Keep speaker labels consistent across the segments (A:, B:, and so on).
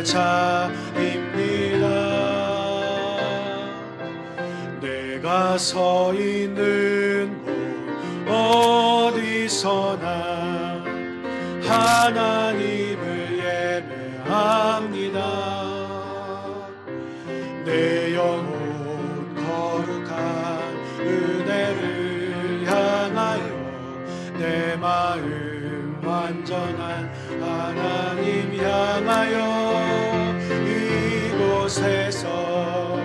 A: 자입니다. 내가 서 있는 곳 어디서나 하나님을 예배합니다. 내 영혼 거룩한 은혜를 향하여 내 마음 완전한 하나님 향하여 이곳에서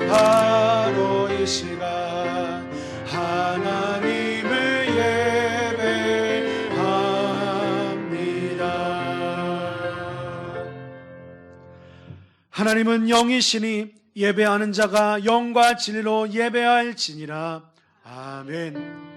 A: 바로 이 시간 하나님을 예배합니다. 하나님은 영이시니 예배하는 자가 영과 진리로 예배할지니라. 아멘.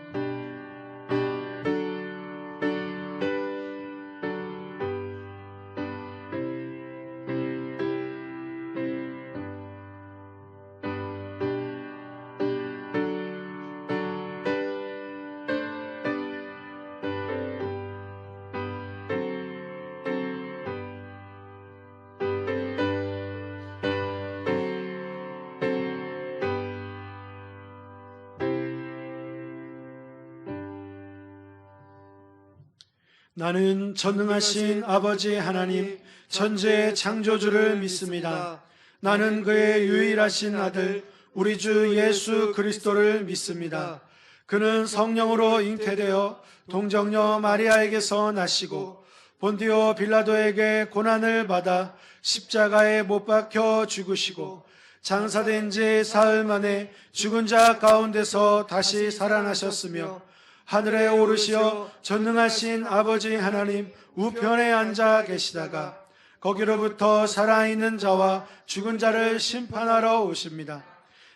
A: 나는 전능하신 아버지 하나님 천지의 창조주를 믿습니다. 나는 그의 유일하신 아들 우리 주 예수 그리스도를 믿습니다. 그는 성령으로 잉태되어 동정녀 마리아에게서 나시고 본디오 빌라도에게 고난을 받아 십자가에 못 박혀 죽으시고 장사된 지 사흘 만에 죽은 자 가운데서 다시 살아나셨으며 하늘에 오르시어 전능하신 아버지 하나님 우편에 앉아 계시다가 거기로부터 살아있는 자와 죽은 자를 심판하러 오십니다.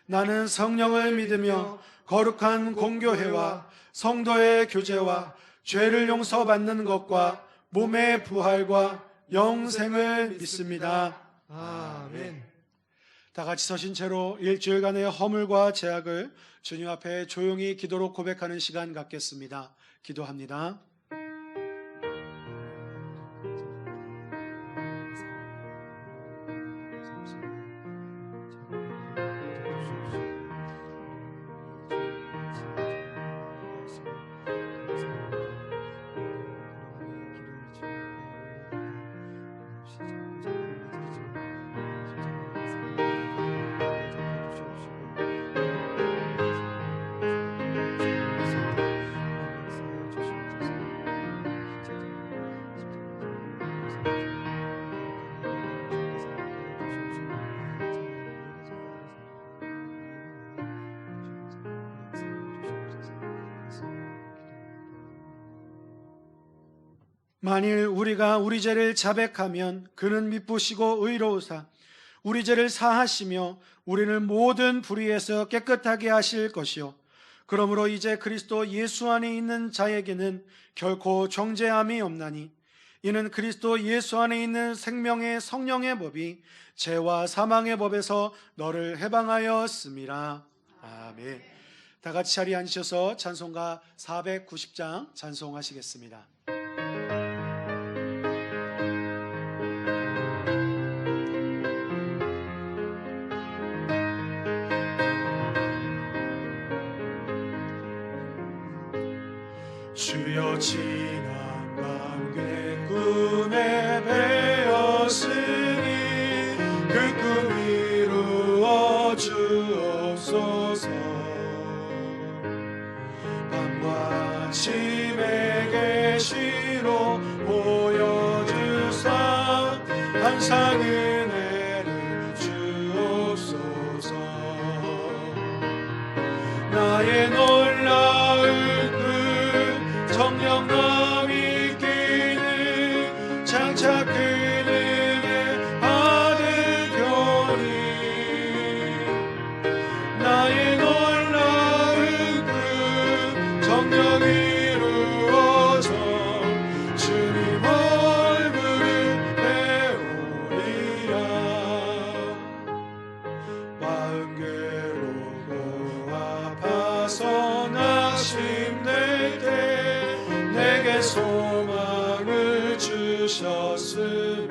A: 나는 성령을 믿으며 거룩한 공교회와 성도의 교제와 죄를 용서받는 것과 몸의 부활과 영생을 믿습니다. 아멘. 다 같이 서신 채로 일주일간의 허물과 죄악을 주님 앞에 조용히 기도로 고백하는 시간 갖겠습니다. 기도합니다. 만일 우리가 우리 죄를 자백하면 그는 미쁘시고 의로우사 우리 죄를 사하시며 우리를 모든 불의에서 깨끗하게 하실 것이요 그러므로 이제 그리스도 예수 안에 있는 자에게는 결코 정죄함이 없나니 이는 그리스도 예수 안에 있는 생명의 성령의 법이 죄와 사망의 법에서 너를 해방하였음이라. 아멘. 다 같이 자리에 앉으셔서 찬송가 490장 찬송하시겠습니다. 주여 지난 밤 그의 꿈에 배었으니 그 꿈 이루어 주옵소서. 밤과 아침에 계시로 보여주사 항상 은혜를 주옵소서. 나의 놀라운 성령감 있기는 장차 그 은혜 받으려니 나의 놀라운 그 정령 이루어져 주님 얼굴을 배우리라. 마음 괴롭고 아파서 낙심될 때 내게 소망을 주셨으며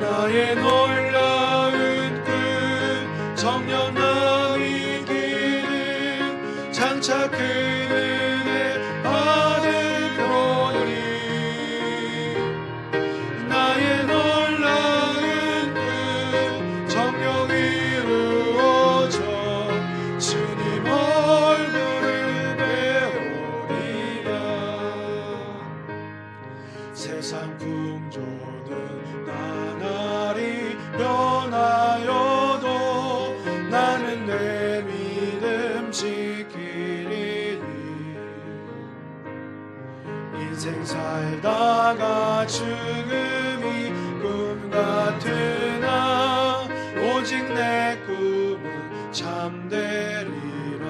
A: 나의 놀라운 꿈 정령남이 기는 장차 그 은혜 받을 표니 나의 놀라운 꿈 정령 이루어져 주님 얼굴을 배우리라 세상 풍조는 나날이 변하여도 나는 내 믿음 지키리니 인생 살다가 죽음이 꿈 같으나 오직 내 꿈은 잠되리라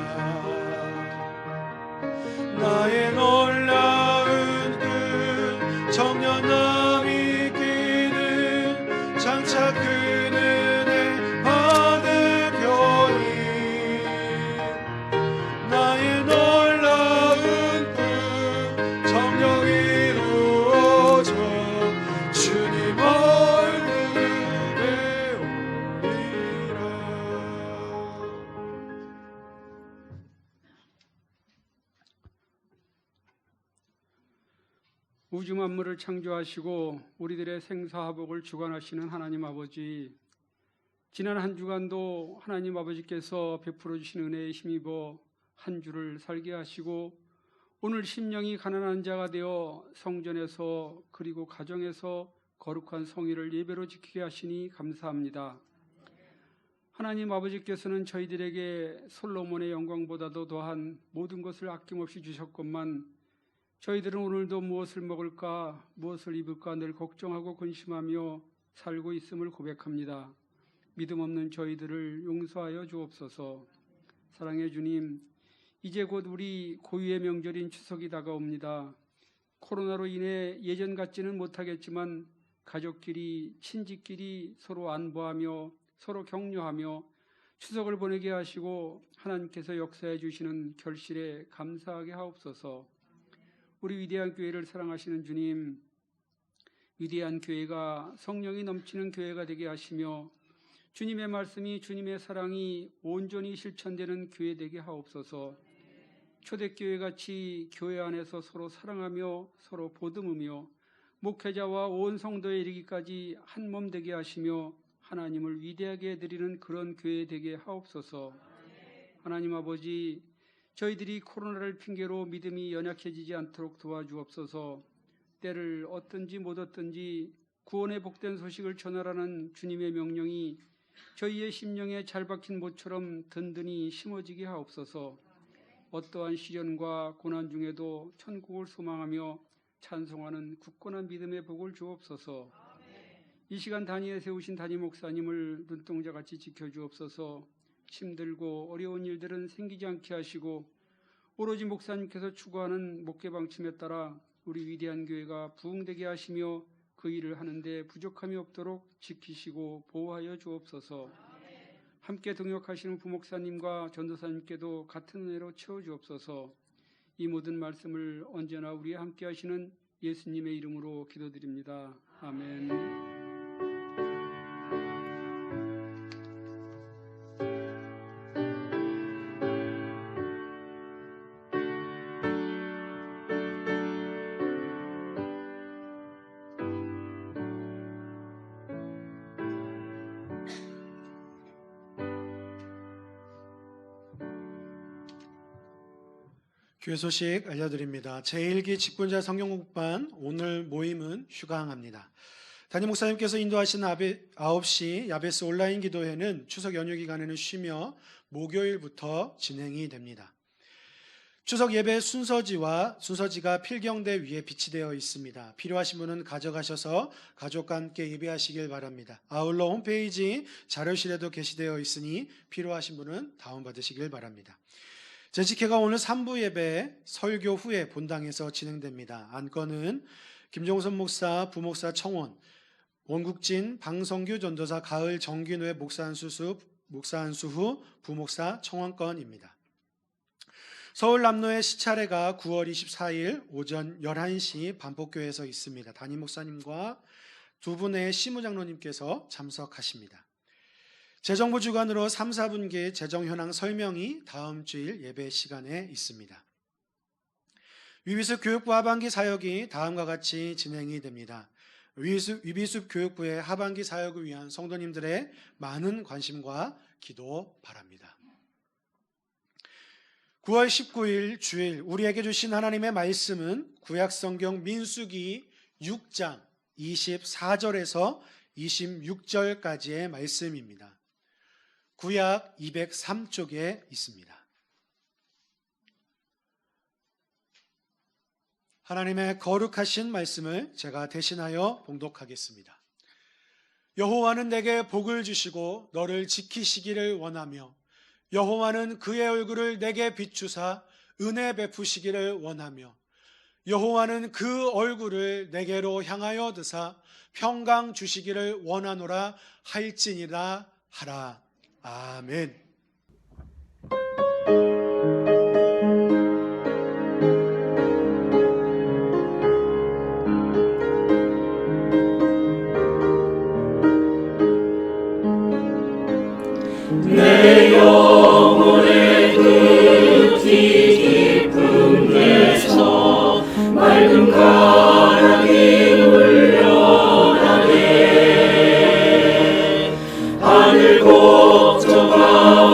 A: 나의 놀라운 꿈 정령남이 기는 장차 큰 은혜 받을 표니 나의 놀라운 꿈 정령 이루어져 주님 얼굴을 배우리라.
B: 우주 만물을 창조하시고 우리들의 생사화복을 주관하시는 하나님 아버지, 지난 한 주간도 하나님 아버지께서 베풀어 주신 은혜에 힘입어 한 주를 살게 하시고 오늘 심령이 가난한 자가 되어 성전에서 그리고 가정에서 거룩한 성의를 예배로 지키게 하시니 감사합니다. 하나님 아버지께서는 저희들에게 솔로몬의 영광보다도 더한 모든 것을 아낌없이 주셨건만 저희들은 오늘도 무엇을 먹을까 무엇을 입을까 늘 걱정하고 근심하며 살고 있음을 고백합니다. 믿음 없는 저희들을 용서하여 주옵소서. 사랑의 주님, 이제 곧 우리 고유의 명절인 추석이 다가옵니다. 코로나로 인해 예전 같지는 못하겠지만 가족끼리 친지끼리 서로 안보하며 서로 격려하며 추석을 보내게 하시고 하나님께서 역사해 주시는 결실에 감사하게 하옵소서. 우리 위대한 교회를 사랑하시는 주님, 위대한 교회가 성령이 넘치는 교회가 되게 하시며 주님의 말씀이 주님의 사랑이 온전히 실천되는 교회 되게 하옵소서. 초대교회같이 교회 안에서 서로 사랑하며 서로 보듬으며 목회자와 온 성도에 이르기까지 한 몸 되게 하시며 하나님을 위대하게 드리는 그런 교회 되게 하옵소서. 하나님 아버지, 저희들이 코로나를 핑계로 믿음이 연약해지지 않도록 도와주옵소서. 때를 얻든지 못 얻든지 구원의 복된 소식을 전하라는 주님의 명령이 저희의 심령에 잘 박힌 못처럼 든든히 심어지게 하옵소서. 어떠한 시련과 고난 중에도 천국을 소망하며 찬송하는 굳건한 믿음의 복을 주옵소서. 이 시간 단위에 세우신 담임 목사님을 눈동자같이 지켜주옵소서. 힘들고 어려운 일들은 생기지 않게 하시고 오로지 목사님께서 추구하는 목회 방침에 따라 우리 위대한 교회가 부흥되게 하시며 그 일을 하는데 부족함이 없도록 지키시고 보호하여 주옵소서. 함께 동역하시는 부목사님과 전도사님께도 같은 은혜로 채워주옵소서. 이 모든 말씀을 언제나 우리와 함께 하시는 예수님의 이름으로 기도드립니다. 아멘.
A: 교회 소식 알려드립니다. 제1기 직분자 성경공부반 오늘 모임은 휴강합니다. 담임 목사님께서 인도하신 9시 야베스 온라인 기도회는 추석 연휴 기간에는 쉬며 목요일부터 진행이 됩니다. 추석 예배 순서지가 필경대 위에 비치되어 있습니다. 필요하신 분은 가져가셔서 가족과 함께 예배하시길 바랍니다. 아울러 홈페이지 자료실에도 게시되어 있으니 필요하신 분은 다운받으시길 바랍니다. 재직회가 오늘 3부 예배 설교 후에 본당에서 진행됩니다. 안건은 김종선 목사, 부목사 청원, 원국진, 방성규 전도사 가을 정기노회 목사 안수 후 부목사 청원건입니다. 서울 남로의 시차례가 9월 24일 오전 11시 반복교회에서 있습니다. 담임 목사님과 두 분의 시무장로님께서 참석하십니다. 재정부 주관으로 3, 4분기 재정 현황 설명이 다음 주일 예배 시간에 있습니다. 위비숲 교육부 하반기 사역이 다음과 같이 진행이 됩니다. 위비숲 교육부의 하반기 사역을 위한 성도님들의 많은 관심과 기도 바랍니다. 9월 19일 주일 우리에게 주신 하나님의 말씀은 구약성경 민수기 6장 24절에서 26절까지의 말씀입니다. 구약 203쪽에 있습니다. 하나님의 거룩하신 말씀을 제가 대신하여 봉독하겠습니다. 여호와는 내게 복을 주시고 너를 지키시기를 원하며 여호와는 그의 얼굴을 내게 비추사 은혜 베푸시기를 원하며 여호와는 그 얼굴을 내게로 향하여 드사 평강 주시기를 원하노라 할지니라 하라. 아멘.
C: 내 영혼의 끝이 깊은 데서 맑은 가랑이 울려나네 하늘 걱정하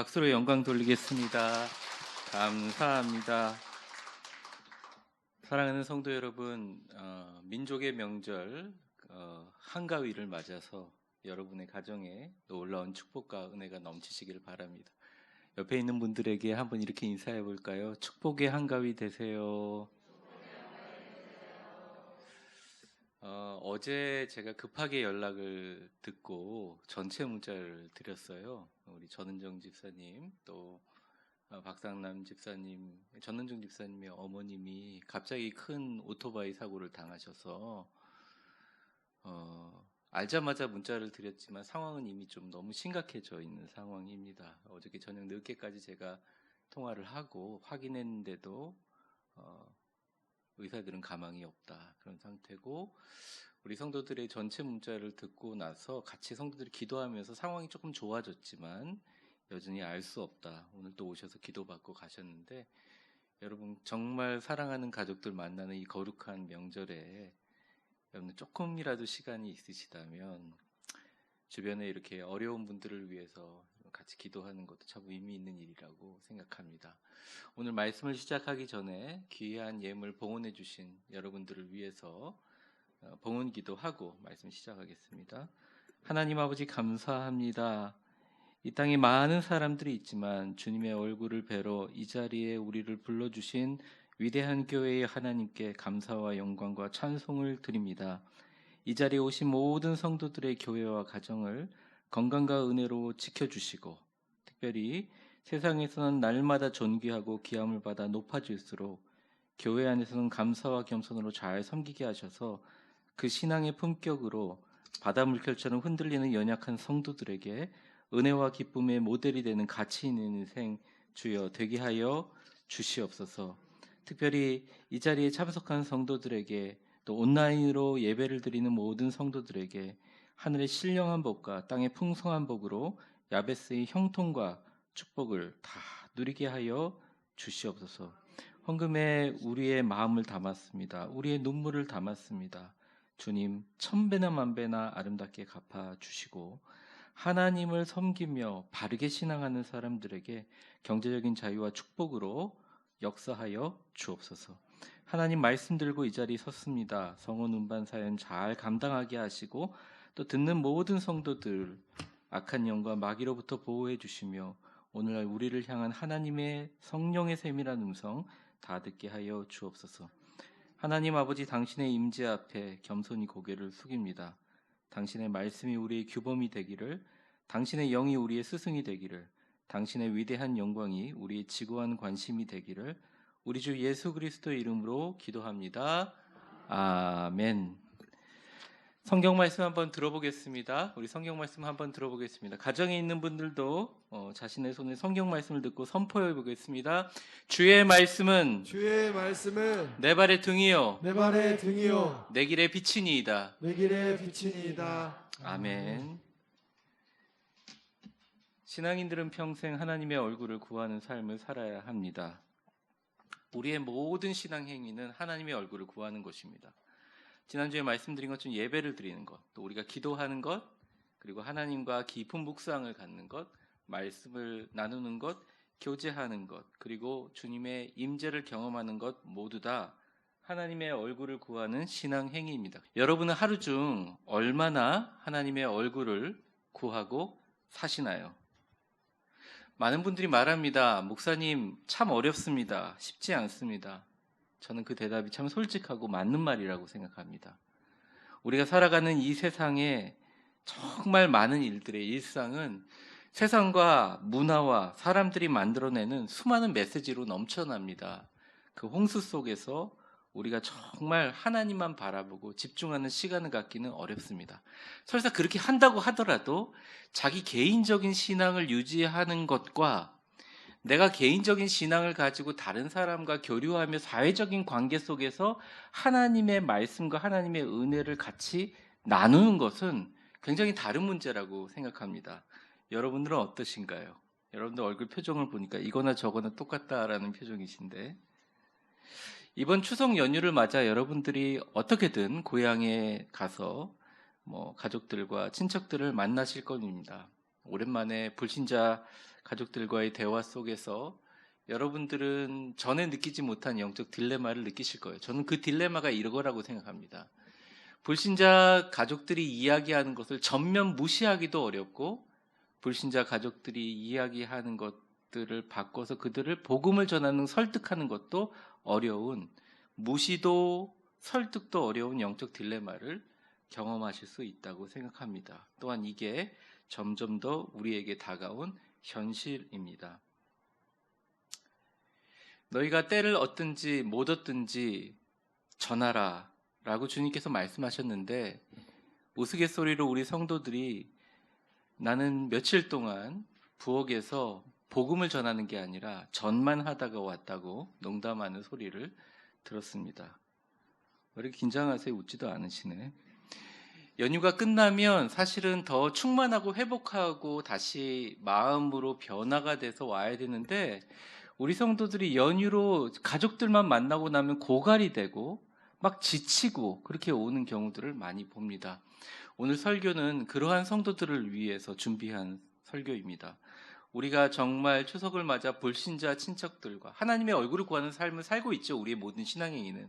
D: 박수로 영광 돌리겠습니다. 감사합니다. 사랑하는 성도 여러분, 민족의 명절 한가위를 맞아서 여러분의 가정에 놀라운 축복과 은혜가 넘치시기를 바랍니다. 옆에 있는 분들에게 한번 이렇게 인사해 볼까요? 축복의 한가위 되세요. 어제 제가 급하게 연락을 듣고 전체 문자를 드렸어요. 우리 전은정 집사님, 또 박상남 집사님, 전은정 집사님의 어머님이 갑자기 큰 오토바이 사고를 당하셔서 알자마자 문자를 드렸지만 상황은 이미 좀 너무 심각해져 있는 상황입니다. 어저께 저녁 늦게까지 제가 통화를 하고 확인했는데도 의사들은 가망이 없다, 그런 상태고, 우리 성도들의 전체 문자를 듣고 나서 같이 성도들이 기도하면서 상황이 조금 좋아졌지만 여전히 알 수 없다. 오늘 또 오셔서 기도받고 가셨는데, 여러분 정말 사랑하는 가족들 만나는 이 거룩한 명절에 여러분 조금이라도 시간이 있으시다면 주변에 이렇게 어려운 분들을 위해서 같이 기도하는 것도 참 의미 있는 일이라고 생각합니다. 오늘 말씀을 시작하기 전에 귀한 예물 봉헌해 주신 여러분들을 위해서 봉헌 기도하고 말씀 시작하겠습니다. 하나님 아버지 감사합니다. 이 땅에 많은 사람들이 있지만 주님의 얼굴을 뵈러 이 자리에 우리를 불러주신 위대한 교회의 하나님께 감사와 영광과 찬송을 드립니다. 이 자리에 오신 모든 성도들의 교회와 가정을 건강과 은혜로 지켜주시고, 특별히 세상에서는 날마다 존귀하고 귀함을 받아 높아질수록 교회 안에서는 감사와 겸손으로 잘 섬기게 하셔서 그 신앙의 품격으로 바다 물결처럼 흔들리는 연약한 성도들에게 은혜와 기쁨의 모델이 되는 가치 있는 인생 주여 되게 하여 주시옵소서. 특별히 이 자리에 참석한 성도들에게, 또 온라인으로 예배를 드리는 모든 성도들에게 하늘의 신령한 복과 땅의 풍성한 복으로 야베스의 형통과 축복을 다 누리게 하여 주시옵소서. 헌금에 우리의 마음을 담았습니다. 우리의 눈물을 담았습니다. 주님, 천배나 만배나 아름답게 갚아주시고 하나님을 섬기며 바르게 신앙하는 사람들에게 경제적인 자유와 축복으로 역사하여 주옵소서. 하나님 말씀 들고 이 자리에 섰습니다. 성원 운반 사연 잘 감당하게 하시고 또 듣는 모든 성도들 악한 영과 마귀로부터 보호해 주시며 오늘날 우리를 향한 하나님의 성령의 세밀한 음성 다 듣게 하여 주옵소서. 하나님 아버지, 당신의 임재 앞에 겸손히 고개를 숙입니다. 당신의 말씀이 우리의 규범이 되기를, 당신의 영이 우리의 스승이 되기를, 당신의 위대한 영광이 우리의 지고한 관심이 되기를 우리 주 예수 그리스도의 이름으로 기도합니다. 아멘. 성경 말씀 한번 들어보겠습니다. 우리 성경 말씀 한번 들어보겠습니다. 가정에 있는 분들도 자신의 손에 성경 말씀을 듣고 선포해 보겠습니다. 주의 말씀은
E: 내
D: 발의 등이요
E: 내 발의 등이요
D: 내 길의 빛이니이다.
E: 내 길의 빛이니이다.
D: 아멘. 신앙인들은 평생 하나님의 얼굴을 구하는 삶을 살아야 합니다. 우리의 모든 신앙 행위는 하나님의 얼굴을 구하는 것입니다. 지난주에 말씀드린 것처럼 예배를 드리는 것, 또 우리가 기도하는 것, 그리고 하나님과 깊은 묵상을 갖는 것, 말씀을 나누는 것, 교제하는 것, 그리고 주님의 임재를 경험하는 것 모두 다 하나님의 얼굴을 구하는 신앙 행위입니다. 여러분은 하루 중 얼마나 하나님의 얼굴을 구하고 사시나요? 많은 분들이 말합니다. 목사님, 참 어렵습니다. 쉽지 않습니다. 저는 그 대답이 참 솔직하고 맞는 말이라고 생각합니다. 우리가 살아가는 이 세상에 정말 많은 일들의 일상은 세상과 문화와 사람들이 만들어내는 수많은 메시지로 넘쳐납니다. 그 홍수 속에서 우리가 정말 하나님만 바라보고 집중하는 시간을 갖기는 어렵습니다. 설사 그렇게 한다고 하더라도 자기 개인적인 신앙을 유지하는 것과 내가 개인적인 신앙을 가지고 다른 사람과 교류하며 사회적인 관계 속에서 하나님의 말씀과 하나님의 은혜를 같이 나누는 것은 굉장히 다른 문제라고 생각합니다. 여러분들은 어떠신가요? 여러분들 얼굴 표정을 보니까 이거나 저거나 똑같다라는 표정이신데, 이번 추석 연휴를 맞아 여러분들이 어떻게든 고향에 가서 가족들과 친척들을 만나실 겁니다. 오랜만에 불신자 가족들과의 대화 속에서 여러분들은 전에 느끼지 못한 영적 딜레마를 느끼실 거예요. 저는 그 딜레마가 이거라고 생각합니다. 불신자 가족들이 이야기하는 것을 전면 무시하기도 어렵고, 불신자 가족들이 이야기하는 것들을 바꿔서 그들을 복음을 전하는 설득하는 것도 어려운, 무시도 설득도 어려운 영적 딜레마를 경험하실 수 있다고 생각합니다. 또한 이게 점점 더 우리에게 다가온 현실입니다. 너희가 때를 얻든지 못 얻든지 전하라 라고 주님께서 말씀하셨는데, 우스갯소리로 우리 성도들이 나는 며칠 동안 부엌에서 복음을 전하는 게 아니라 전만 하다가 왔다고 농담하는 소리를 들었습니다. 왜 이렇게 긴장하세요? 웃지도 않으시네. 연휴가 끝나면 사실은 더 충만하고 회복하고 다시 마음으로 변화가 돼서 와야 되는데, 우리 성도들이 연휴로 가족들만 만나고 나면 고갈이 되고 막 지치고 그렇게 오는 경우들을 많이 봅니다. 오늘 설교는 그러한 성도들을 위해서 준비한 설교입니다. 우리가 정말 추석을 맞아 불신자 친척들과 하나님의 얼굴을 구하는 삶을 살고 있죠. 우리의 모든 신앙인은.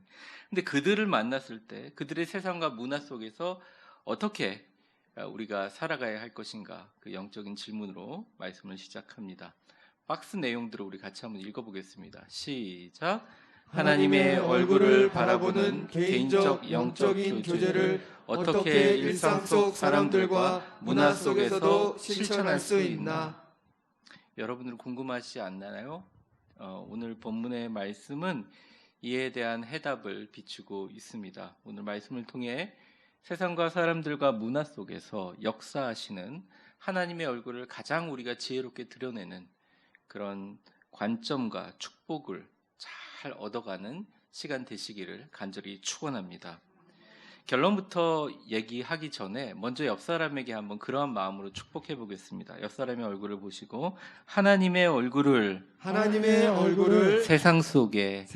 D: 근데 그들을 만났을 때 그들의 세상과 문화 속에서 어떻게 우리가 살아가야 할 것인가, 그 영적인 질문으로 말씀을 시작합니다. 박스 내용들을 우리 같이 한번 읽어보겠습니다. 시작. 하나님의 얼굴을 바라보는 개인적 영적인 교제를 어떻게 일상 속 사람들과 문화 속에서도 실천할 수 있나? 여러분들 궁금하시지 않나요? 오늘 본문의 말씀은 이에 대한 해답을 비추고 있습니다. 오늘 말씀을 통해 세상과 사람들과 문화 속에서 역사하시는 하나님의 얼굴을 가장 우리가 지혜롭게 드러내는 그런 관점과 축복을 잘 얻어가는 시간 되시기를 간절히 축원합니다. 결론부터 얘기하기 전에 먼저 옆 사람에게 한번 그러한 마음으로 축복해 보겠습니다. 옆 사람의 얼굴을 보시고 하나님의 얼굴을 세상 속에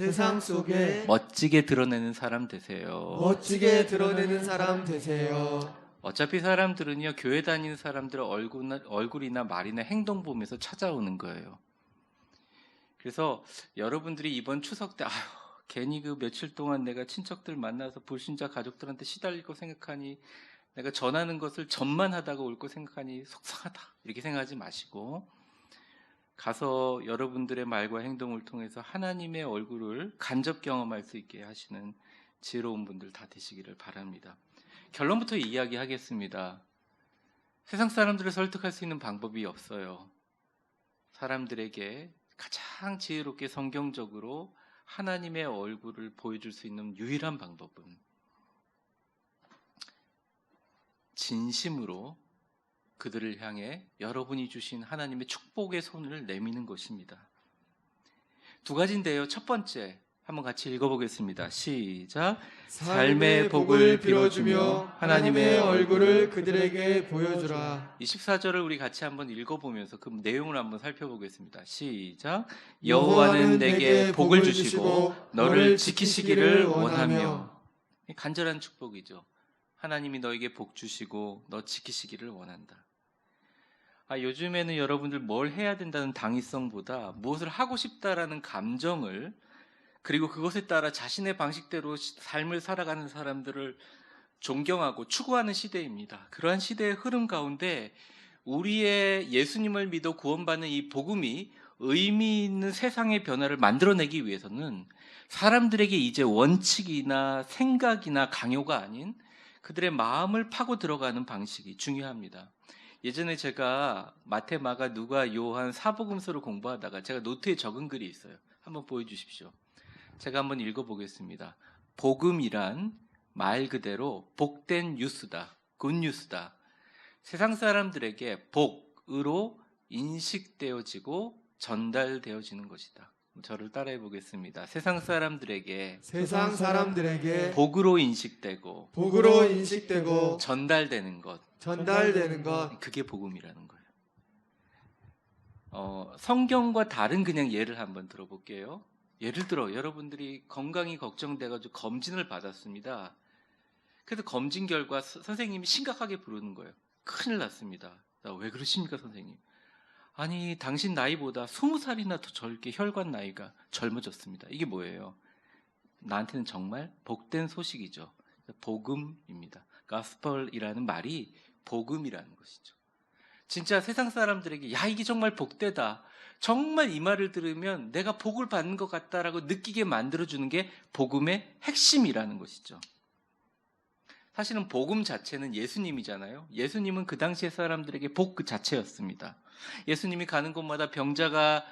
D: 멋지게 드러내는 사람 되세요. 어차피 사람들은요, 교회 다니는 사람들의 얼굴이나 말이나 행동 보면서 찾아오는 거예요. 그래서 여러분들이 이번 추석 때 괜히 그 며칠 동안 내가 친척들 만나서 불신자 가족들한테 시달릴 거 생각하니, 내가 전하는 것을 전만 하다가 올 거 생각하니 속상하다 이렇게 생각하지 마시고, 가서 여러분들의 말과 행동을 통해서 하나님의 얼굴을 간접 경험할 수 있게 하시는 지혜로운 분들 다 되시기를 바랍니다. 결론부터 이야기하겠습니다. 세상 사람들을 설득할 수 있는 방법이 없어요. 사람들에게 가장 지혜롭게 성경적으로 하나님의 얼굴을 보여줄 수 있는 유일한 방법은 진심으로 그들을 향해 여러분이 주신 하나님의 축복의 손을 내미는 것입니다. 두 가지인데요. 첫 번째, 한번 같이 읽어보겠습니다. 시작. 삶의 복을 빌어주며 하나님의 얼굴을 그들에게 보여주라. 24절을 우리 같이 한번 읽어보면서 그 내용을 한번 살펴보겠습니다. 시작. 여호와는 내게 복을 주시고 너를 지키시기를 원하며. 간절한 축복이죠. 하나님이 너에게 복 주시고 너 지키시기를 원한다. 요즘에는 여러분들 뭘 해야 된다는 당위성보다 무엇을 하고 싶다라는 감정을, 그리고 그것에 따라 자신의 방식대로 삶을 살아가는 사람들을 존경하고 추구하는 시대입니다. 그러한 시대의 흐름 가운데 우리의 예수님을 믿어 구원받는 이 복음이 의미 있는 세상의 변화를 만들어내기 위해서는 사람들에게 이제 원칙이나 생각이나 강요가 아닌 그들의 마음을 파고 들어가는 방식이 중요합니다. 예전에 제가 마태, 마가, 누가, 요한 사복음서를 공부하다가 제가 노트에 적은 글이 있어요. 한번 보여주십시오. 제가 한번 읽어보겠습니다. 복음이란 말 그대로 복된 뉴스다, 굿뉴스다. 세상 사람들에게 복으로 인식되어지고 전달되어지는 것이다. 저를 따라해 보겠습니다. 세상 사람들에게 복으로 인식되고 전달되는 것, 그게 복음이라는 거예요. 성경과 다른 그냥 예를 한번 들어볼게요. 예를 들어 여러분들이 건강이 걱정돼가지고 검진을 받았습니다. 그래서 검진 결과 선생님이 심각하게 부르는 거예요. 큰일 났습니다. 왜 그러십니까 선생님? 아니 당신 나이보다 20살이나 더 젊게 혈관 나이가 젊어졌습니다. 이게 뭐예요? 나한테는 정말 복된 소식이죠. 복음입니다. gospel이라는 말이 복음이라는 것이죠. 진짜 세상 사람들에게 야 이게 정말 복되다. 정말 이 말을 들으면 내가 복을 받는 것 같다라고 느끼게 만들어주는 게 복음의 핵심이라는 것이죠. 사실은 복음 자체는 예수님이잖아요. 예수님은 그 당시의 사람들에게 복 그 자체였습니다. 예수님이 가는 곳마다 병자가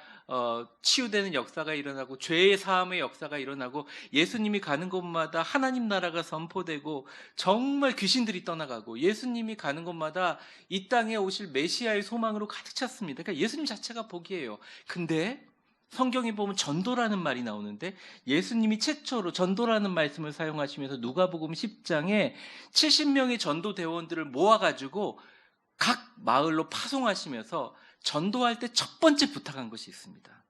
D: 치유되는 역사가 일어나고 죄의 사함의 역사가 일어나고 예수님이 가는 곳마다 하나님 나라가 선포되고 정말 귀신들이 떠나가고 예수님이 가는 곳마다 이 땅에 오실 메시아의 소망으로 가득 찼습니다. 그러니까 예수님 자체가 복이에요. 근데 성경에 보면 전도라는 말이 나오는데 예수님이 최초로 전도라는 말씀을 사용하시면서 누가복음 10장에 70명의 전도 대원들을 모아가지고 각 마을로 파송하시면서 전도할 때 첫 번째 부탁한 것이 있습니다.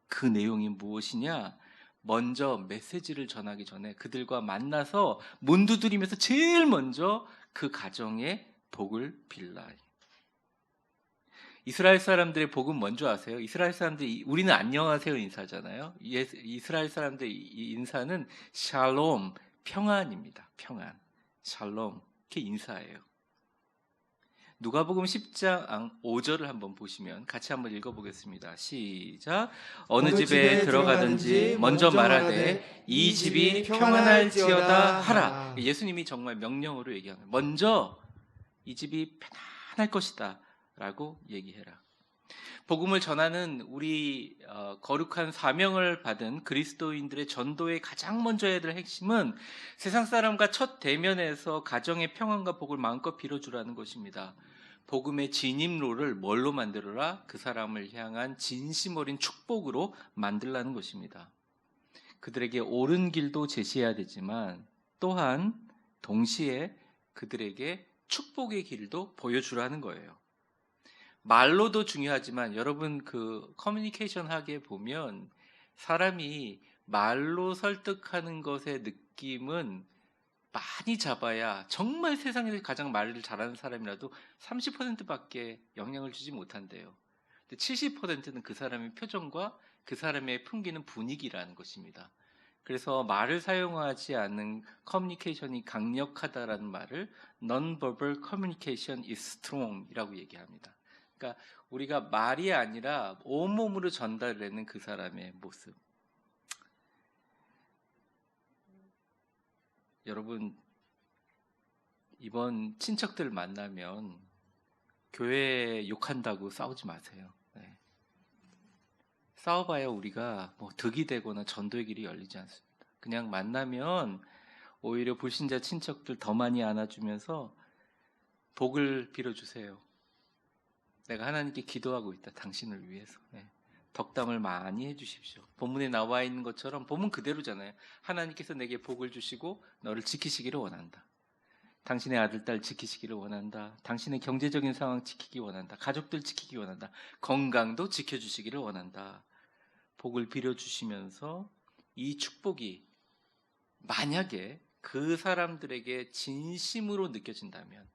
D: 그 내용이 무엇이냐? 먼저 메시지를 전하기 전에 그들과 만나서 문 두드리면서 제일 먼저 그 가정의 복을 빌라. 이스라엘 사람들의 복은 뭔지 아세요? 이스라엘 사람들이 우리는 안녕하세요 인사잖아요. 이스라엘 사람들의 인사는 샬롬, 평안입니다. 평안, 샬롬, 이렇게 인사예요. 누가복음 10장 5절을 한번 보시면 같이 한번 읽어보겠습니다. 시작. 어느 집에 들어가든지 먼저 말하되 이 집이 평안할지어다 하라. 예수님이 정말 명령으로 얘기하는 먼저 이 집이 편안할 것이다 라고 얘기해라. 복음을 전하는 우리 거룩한 사명을 받은 그리스도인들의 전도의 가장 먼저 해야 될 핵심은 세상 사람과 첫 대면에서 가정의 평안과 복을 마음껏 빌어주라는 것입니다. 복음의 진입로를 뭘로 만들어라? 그 사람을 향한 진심 어린 축복으로 만들라는 것입니다. 그들에게 옳은 길도 제시해야 되지만 또한 동시에 그들에게 축복의 길도 보여주라는 거예요. 말로도 중요하지만 여러분 그 커뮤니케이션 하게 보면 사람이 말로 설득하는 것의 느낌은 많이 잡아야 정말 세상에서 가장 말을 잘하는 사람이라도 30%밖에 영향을 주지 못한대요. 근데 70%는 그 사람의 표정과 그 사람의 풍기는 분위기라는 것입니다. 그래서 말을 사용하지 않는 커뮤니케이션이 강력하다라는 말을 Non-verbal communication is strong 이라고 얘기합니다. 그러니까 우리가 말이 아니라 온몸으로 전달하는 그 사람의 모습. 여러분 이번 친척들 만나면 교회 욕한다고 싸우지 마세요. 네. 싸워봐야 우리가 뭐 득이 되거나 전도의 길이 열리지 않습니다. 그냥 만나면 오히려 불신자 친척들 더 많이 안아주면서 복을 빌어주세요. 내가 하나님께 기도하고 있다. 당신을 위해서. 네. 덕담을 많이 해주십시오. 본문에 나와 있는 것처럼 본문 그대로잖아요. 하나님께서 내게 복을 주시고 너를 지키시기를 원한다. 당신의 아들, 딸 지키시기를 원한다. 당신의 경제적인 상황 지키기 원한다. 가족들 지키기 원한다. 건강도 지켜주시기를 원한다. 복을 빌어주시면서 이 축복이 만약에 그 사람들에게 진심으로 느껴진다면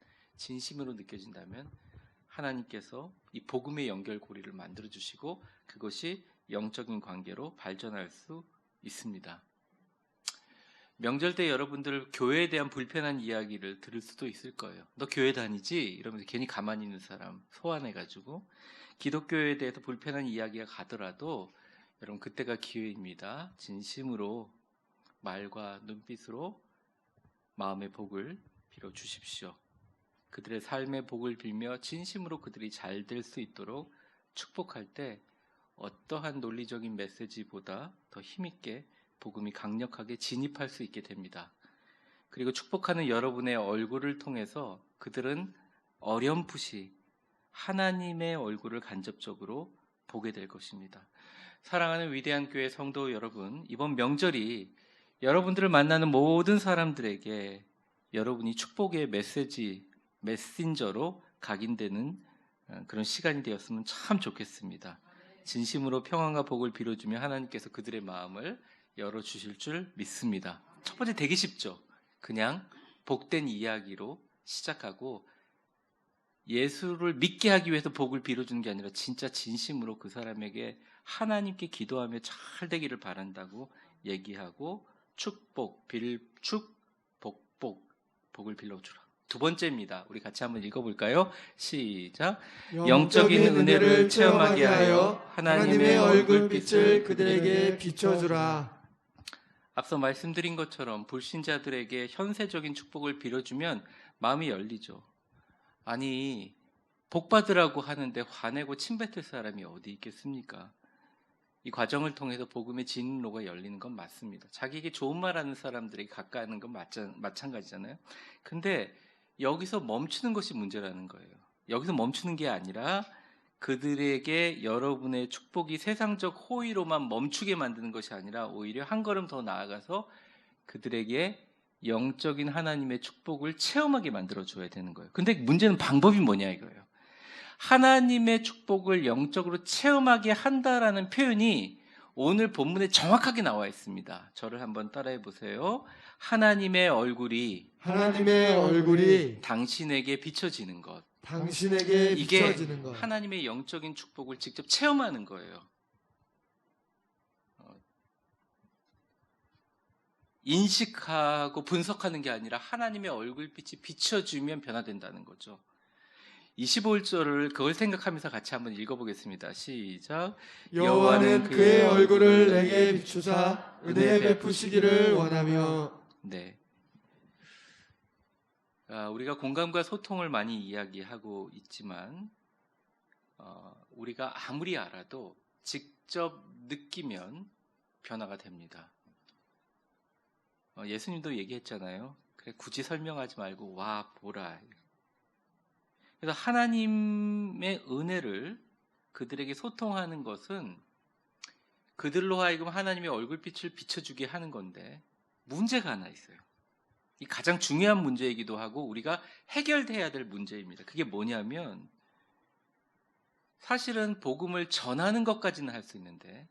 D: 하나님께서 이 복음의 연결고리를 만들어주시고 그것이 영적인 관계로 발전할 수 있습니다. 명절 때 여러분들 교회에 대한 불편한 이야기를 들을 수도 있을 거예요. 너 교회 다니지? 이러면서 괜히 가만히 있는 사람 소환해가지고 기독교에 대해서 불편한 이야기가 가더라도 여러분 그때가 기회입니다. 진심으로 말과 눈빛으로 마음의 복을 빌어주십시오. 그들의 삶의 복을 빌며 진심으로 그들이 잘 될 수 있도록 축복할 때 어떠한 논리적인 메시지보다 더 힘있게 복음이 강력하게 진입할 수 있게 됩니다. 그리고 축복하는 여러분의 얼굴을 통해서 그들은 어렴풋이 하나님의 얼굴을 간접적으로 보게 될 것입니다. 사랑하는 위대한 교회 성도 여러분, 이번 명절이 여러분들을 만나는 모든 사람들에게 여러분이 축복의 메신저로 각인되는 그런 시간이 되었으면 참 좋겠습니다. 진심으로 평안과 복을 빌어주며 하나님께서 그들의 마음을 열어주실 줄 믿습니다. 첫 번째 되게 쉽죠. 그냥 복된 이야기로 시작하고 예수를 믿게 하기 위해서 복을 빌어주는 게 아니라 진짜 진심으로 그 사람에게 하나님께 기도하며 잘 되기를 바란다고 얘기하고 복을 빌어주라. 두 번째입니다. 우리 같이 한번 읽어볼까요? 시작. 영적인 은혜를 체험하게 하여 하나님의 얼굴빛을 그들에게 비춰주라. 앞서 말씀드린 것처럼 불신자들에게 현세적인 축복을 빌어주면 마음이 열리죠. 아니, 복 받으라고 하는데 화내고 침뱉을 사람이 어디 있겠습니까? 이 과정을 통해서 복음의 진로가 열리는 건 맞습니다. 자기에게 좋은 말 하는 사람들에게 가까이하는 건 마찬가지잖아요. 근데 여기서 멈추는 것이 문제라는 거예요. 여기서 멈추는 게 아니라 그들에게 여러분의 축복이 세상적 호의로만 멈추게 만드는 것이 아니라 오히려 한 걸음 더 나아가서 그들에게 영적인 하나님의 축복을 체험하게 만들어줘야 되는 거예요. 근데 문제는 방법이 뭐냐 이거예요. 하나님의 축복을 영적으로 체험하게 한다라는 표현이 오늘 본문에 정확하게 나와 있습니다. 저를 한번 따라해 보세요. 하나님의 얼굴이 당신에게 비춰지는 것.
E: 당신에게
D: 이게
E: 비춰지는 것.
D: 하나님의 영적인 축복을 직접 체험하는 거예요. 인식하고 분석하는 게 아니라 하나님의 얼굴빛이 비춰주면 변화된다는 거죠. 25절을 그걸 생각하면서 같이 한번 읽어보겠습니다. 시작.
E: 여호와는 그의 얼굴을 내게 비추사 은혜 베푸시기를 원하며.
D: 네. 우리가 공감과 소통을 많이 이야기하고 있지만 우리가 아무리 알아도 직접 느끼면 변화가 됩니다. 예수님도 얘기했잖아요. 그래, 굳이 설명하지 말고 와 보라. 그래서 하나님의 은혜를 그들에게 소통하는 것은 그들로 하여금 하나님의 얼굴빛을 비춰주게 하는 건데 문제가 하나 있어요. 이 가장 중요한 문제이기도 하고 우리가 해결해야 될 문제입니다. 그게 뭐냐면 사실은 복음을 전하는 것까지는 할 수 있는데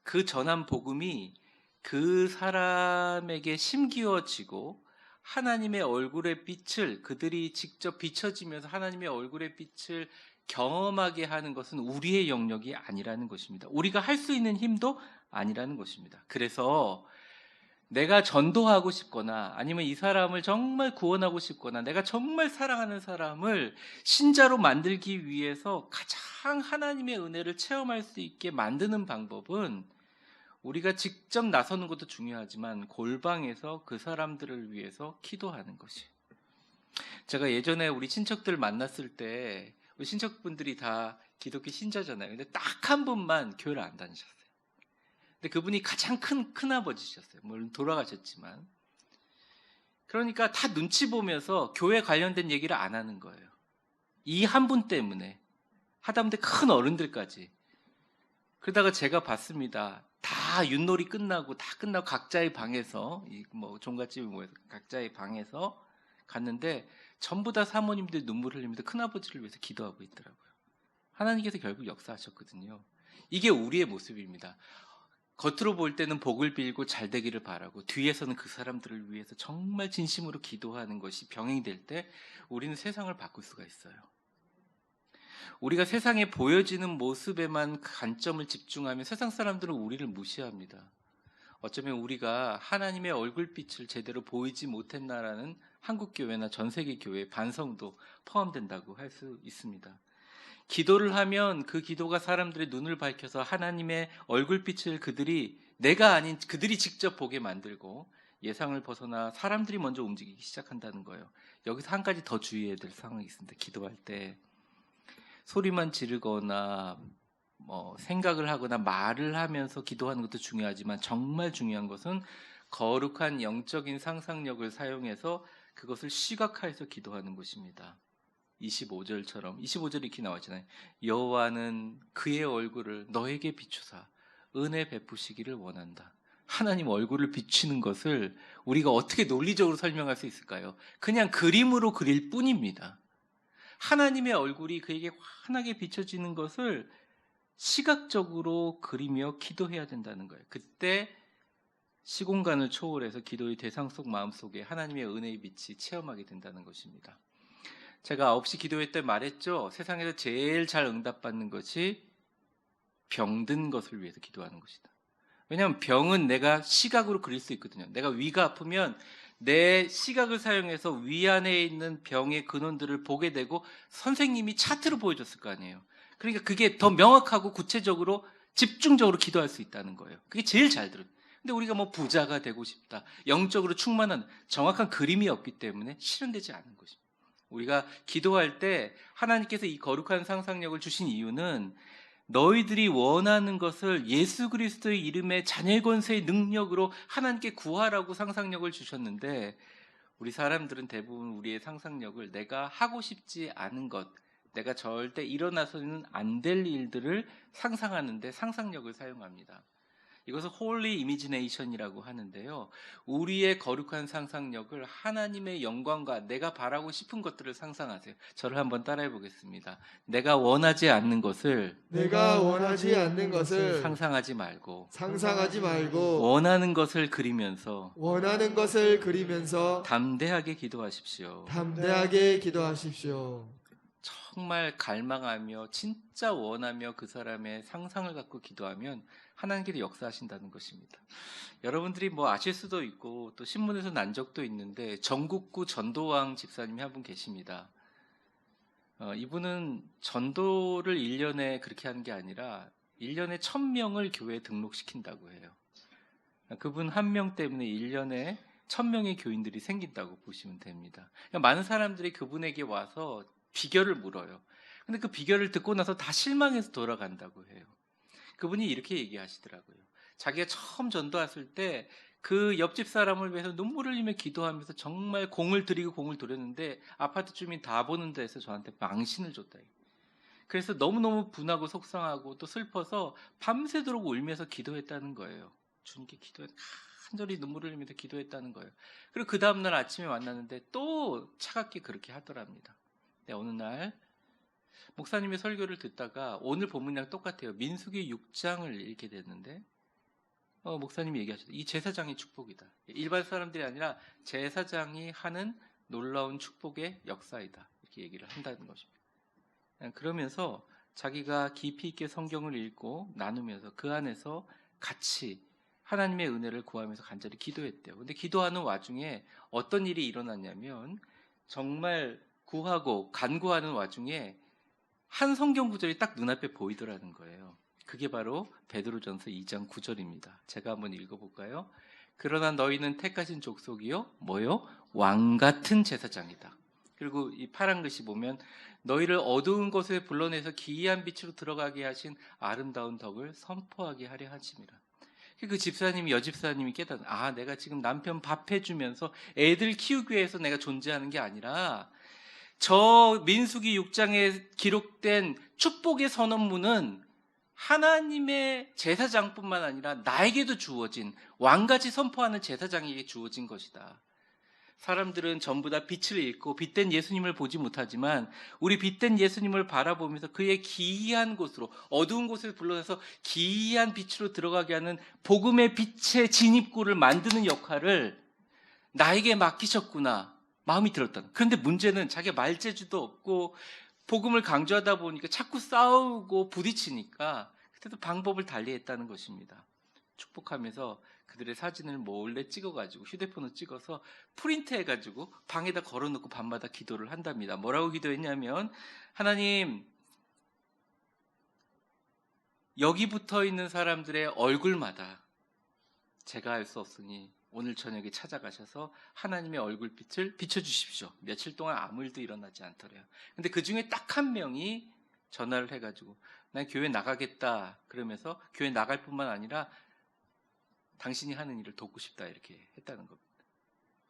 D: 그 전한 복음이 그 사람에게 심기어지고 하나님의 얼굴의 빛을 그들이 직접 비춰지면서 하나님의 얼굴의 빛을 경험하게 하는 것은 우리의 영역이 아니라는 것입니다. 우리가 할 수 있는 힘도 아니라는 것입니다. 그래서 내가 전도하고 싶거나 아니면 이 사람을 정말 구원하고 싶거나 내가 정말 사랑하는 사람을 신자로 만들기 위해서 가장 하나님의 은혜를 체험할 수 있게 만드는 방법은 우리가 직접 나서는 것도 중요하지만 골방에서 그 사람들을 위해서 기도하는 것이. 제가 예전에 우리 친척들 만났을 때 우리 친척분들이 다 기독교 신자잖아요. 근데 딱 한 분만 교회를 안 다니셨어요. 근데 그분이 가장 큰 아버지셨어요. 물론 돌아가셨지만. 그러니까 다 눈치 보면서 교회 관련된 얘기를 안 하는 거예요. 이 한 분 때문에. 하다못해 큰 어른들까지. 그러다가 제가 봤습니다. 다 윷놀이 끝나고 각자의 방에서 종갓집이 모여서 각자의 방에서 갔는데 전부 다 사모님들 눈물 흘리면서 큰아버지를 위해서 기도하고 있더라고요. 하나님께서 결국 역사하셨거든요. 이게 우리의 모습입니다. 겉으로 볼 때는 복을 빌고 잘 되기를 바라고 뒤에서는 그 사람들을 위해서 정말 진심으로 기도하는 것이 병행될 때 우리는 세상을 바꿀 수가 있어요. 우리가 세상에 보여지는 모습에만 관점을 집중하면 세상 사람들은 우리를 무시합니다. 어쩌면 우리가 하나님의 얼굴빛을 제대로 보이지 못했나라는 한국교회나 전세계 교회 반성도 포함된다고 할 수 있습니다. 기도를 하면 그 기도가 사람들의 눈을 밝혀서 하나님의 얼굴빛을 내가 아닌 그들이 직접 보게 만들고 예상을 벗어나 사람들이 먼저 움직이기 시작한다는 거예요. 여기서 한 가지 더 주의해야 될 상황이 있습니다. 기도할 때 소리만 지르거나 생각을 하거나 말을 하면서 기도하는 것도 중요하지만 정말 중요한 것은 거룩한 영적인 상상력을 사용해서 그것을 시각화해서 기도하는 것입니다. 25절이 이렇게 나왔잖아요. 여호와는 그의 얼굴을 너에게 비추사 은혜 베푸시기를 원한다. 하나님 얼굴을 비추는 것을 우리가 어떻게 논리적으로 설명할 수 있을까요? 그냥 그림으로 그릴 뿐입니다. 하나님의 얼굴이 그에게 환하게 비춰지는 것을 시각적으로 그리며 기도해야 된다는 거예요. 그때 시공간을 초월해서 기도의 대상 속 마음속에 하나님의 은혜의 빛이 체험하게 된다는 것입니다. 제가 9시 기도회 때 말했죠. 세상에서 제일 잘 응답받는 것이 병든 것을 위해서 기도하는 것이다. 왜냐하면 병은 내가 시각으로 그릴 수 있거든요. 내가 위가 아프면 내 시각을 사용해서 위 안에 있는 병의 근원들을 보게 되고 선생님이 차트로 보여줬을 거 아니에요. 그러니까 그게 더 명확하고 구체적으로 집중적으로 기도할 수 있다는 거예요. 그게 제일 잘 들어요. 근데 우리가 뭐 부자가 되고 싶다, 영적으로 충만한 정확한 그림이 없기 때문에 실현되지 않는 것입니다. 우리가 기도할 때 하나님께서 이 거룩한 상상력을 주신 이유는 너희들이 원하는 것을 예수 그리스도의 이름의 자녀의 권세의 능력으로 하나님께 구하라고 상상력을 주셨는데, 우리 사람들은 대부분 우리의 상상력을 내가 하고 싶지 않은 것, 내가 절대 일어나서는 안 될 일들을 상상하는데 상상력을 사용합니다. 이것을 홀리 이미지네이션이라고 하는데요. 우리의 거룩한 상상력을 하나님의 영광과 내가 바라고 싶은 것들을 상상하세요. 저를 한번 따라해 보겠습니다. 내가 원하지 않는 것을 상상하지 말고 원하는 것을 그리면서 담대하게 기도하십시오. 정말 갈망하며 진짜 원하며 그 사람의 상상을 갖고 기도하면 하나님께서 역사하신다는 것입니다. 여러분들이 뭐 아실 수도 있고 또 신문에서 난 적도 있는데 전국구 전도왕 집사님이 한 분 계십니다. 이분은 전도를 1년에 그렇게 하는 게 아니라 1년에 1000명을 교회에 등록시킨다고 해요. 그분 한 명 때문에 1년에 1000명의 교인들이 생긴다고 보시면 됩니다. 많은 사람들이 그분에게 와서 비결을 물어요. 근데 그 비결을 듣고 나서 다 실망해서 돌아간다고 해요. 그분이 이렇게 얘기하시더라고요. 자기가 처음 전도했을 때 그 옆집 사람을 위해서 눈물을 흘리며 기도하면서 정말 공을 들이고 공을 들였는데 아파트 주민 다 보는 데서 저한테 망신을 줬다. 그래서 너무너무 분하고 속상하고 또 슬퍼서 밤새도록 울면서 기도했다는 거예요. 주님께 간절히 눈물을 흘리면서 기도했다는 거예요. 그리고 그 다음날 아침에 만났는데 또 차갑게 그렇게 하더랍니다. 어느 날 목사님의 설교를 듣다가 오늘 본문이랑 똑같아요. 민수기 6장을 읽게 됐는데 목사님이 얘기하셨어요. 이 제사장의 축복이다. 일반 사람들이 아니라 제사장이 하는 놀라운 축복의 역사이다. 이렇게 얘기를 한다는 것입니다. 그러면서 자기가 깊이 있게 성경을 읽고 나누면서 그 안에서 같이 하나님의 은혜를 구하면서 간절히 기도했대요. 근데 기도하는 와중에 어떤 일이 일어났냐면 정말 구하고 간구하는 와중에 한 성경 구절이 딱 눈앞에 보이더라는 거예요. 그게 바로 베드로전서 2장 9절입니다. 제가 한번 읽어볼까요? 그러나 너희는 택하신 족속이요 뭐요? 왕같은 제사장이다. 그리고 이 파란 글씨 보면 너희를 어두운 곳에 불러내서 기이한 빛으로 들어가게 하신 아름다운 덕을 선포하게 하려 하심이라. 그 집사님이 여집사님이 깨닫는, 내가 지금 남편 밥 해주면서 애들 키우기 위해서 내가 존재하는 게 아니라 저 민수기 6장에 기록된 축복의 선언문은 하나님의 제사장뿐만 아니라 나에게도 주어진, 왕같이 선포하는 제사장에게 주어진 것이다. 사람들은 전부 다 빛을 잃고 빛된 예수님을 보지 못하지만 우리 빛된 예수님을 바라보면서 그의 기이한 곳으로, 어두운 곳에 불러내서 기이한 빛으로 들어가게 하는 복음의 빛의 진입구를 만드는 역할을 나에게 맡기셨구나 마음이 들었다. 그런데 문제는 자기가 말재주도 없고 복음을 강조하다 보니까 자꾸 싸우고 부딪히니까 그때도 방법을 달리했다는 것입니다. 축복하면서 그들의 사진을 몰래 찍어가지고 휴대폰으로 찍어서 프린트해가지고 방에다 걸어놓고 밤마다 기도를 한답니다. 뭐라고 기도했냐면, 하나님, 여기 붙어있는 사람들의 얼굴마다 제가 알 수 없으니 오늘 저녁에 찾아가셔서 하나님의 얼굴빛을 비춰주십시오. 며칠 동안 아무 일도 일어나지 않더래요. 근데 그 중에 딱 한 명이 전화를 해가지고 난 교회 나가겠다 그러면서 교회 나갈 뿐만 아니라 당신이 하는 일을 돕고 싶다 이렇게 했다는 겁니다.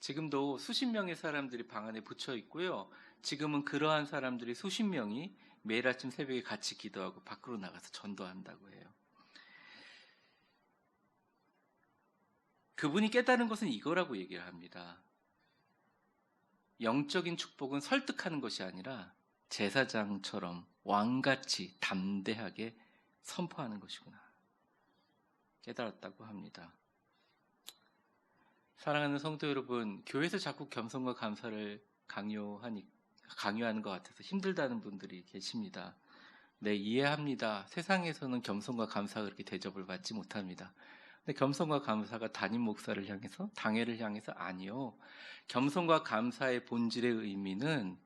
D: 지금도 수십 명의 사람들이 방 안에 붙여 있고요. 지금은 그러한 사람들이 수십 명이 매일 아침 새벽에 같이 기도하고 밖으로 나가서 전도한다고 해요. 그분이 깨달은 것은 이거라고 얘기를 합니다. 영적인 축복은 설득하는 것이 아니라 제사장처럼 왕같이 담대하게 선포하는 것이구나 깨달았다고 합니다. 사랑하는 성도 여러분, 교회에서 자꾸 겸손과 감사를 강요하니까 강요하는 것 같아서 힘들다는 분들이 계십니다. 네, 이해합니다. 세상에서는 겸손과 감사가 그렇게 대접을 받지 못합니다. 근데 겸손과 감사가 담임 목사를 향해서, 당회를 향해서 아니요. 겸손과 감사의 본질의 의미는